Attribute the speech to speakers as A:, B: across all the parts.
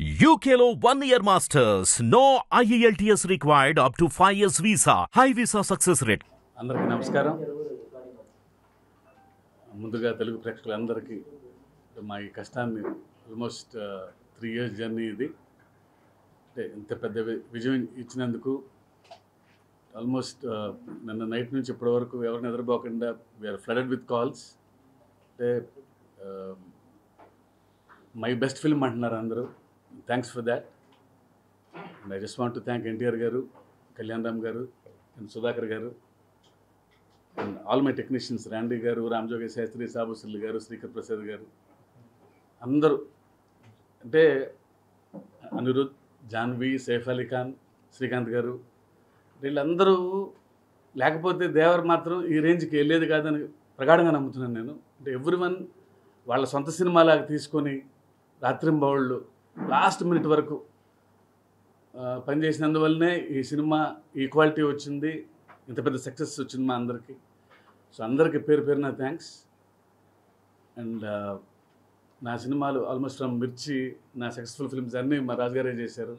A: UKLO 1 year masters. No IELTS required up to 5 years visa. High visa success rate.
B: అందరికీ నమస్కారం. ముందుగా తెలుగు ప్రేక్షకులందరికీ మా ఈ కష్టాన్ని ఆల్మోస్ట్ 3 years జర్నీ ఇది. అంటే ఇంత పెద్ద విజయం ఇచ్చినందుకు ఆల్మోస్ట్ నిన్న నైట్ నుంచి ఇప్పటి వరకు ఎవరిని ఎదురుపోకుండా వీఆర్ ఫ్లడెడ్ విత్ కాల్స్. అంటే మై బెస్ట్ ఫిల్మ్ అంటున్నారు అందరూ. Thanks for that. And I just want to thank NTR గారు, కళ్యాణ్ రామ్ గారు అండ్ సుధాకర్ గారు అండ్ ఆల్ మై టెక్నీషియన్స్, రాండీ గారు, రామజోగి శాస్త్రి, సాబుసిల్లి గారు, శ్రీకర్ ప్రసాద్ గారు, అందరూ. అంటే అనిరుద్, జాన్వి, సైఫ్ అలీ ఖాన్, శ్రీకాంత్ గారు, వీళ్ళందరూ లేకపోతే దేవర్ మాత్రం ఈ రేంజ్కి వెళ్ళేది కాదని ప్రగాఢంగా నమ్ముతున్నాను నేను. అంటే ఎవ్రీవన్ వాళ్ళ సొంత సినిమాలాగా తీసుకొని రాత్రింబవళ్ళు లాస్ట్ మినిట్ వరకు పనిచేసినందువల్లనే ఈ సినిమా ఈ క్వాలిటీ వచ్చింది, ఇంత పెద్ద సక్సెస్ వచ్చింది మా అందరికీ. సో అందరికీ పేరు పేరున థ్యాంక్స్. అండ్ నా సినిమాలు ఆల్మోస్ట్ ఫ్రమ్ మిర్చి, నా సక్సెస్ఫుల్ ఫిల్మ్స్ అన్నీ మా రాజుగారే చేశారు.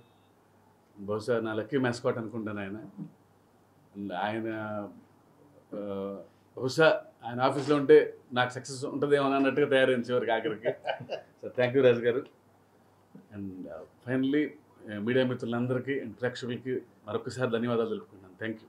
B: బహుశా నా లక్కీ మ్యాస్కాట్ అనుకుంటాను ఆయన. అండ్ ఆయన బహుశా ఆయన ఆఫీస్లో ఉంటే నాకు సక్సెస్ ఉంటుందేమో అన్నట్టుగా తయారైంది చివరికి ఆఖరికి. సో థ్యాంక్ యూ రాజు గారు. అండ్ ఫైనల్లీ మీడియా మిత్రులందరికీ అండ్ ప్రేక్షకులకి మరొకసారి ధన్యవాదాలు తెలుపుకుంటున్నాను. Thank you.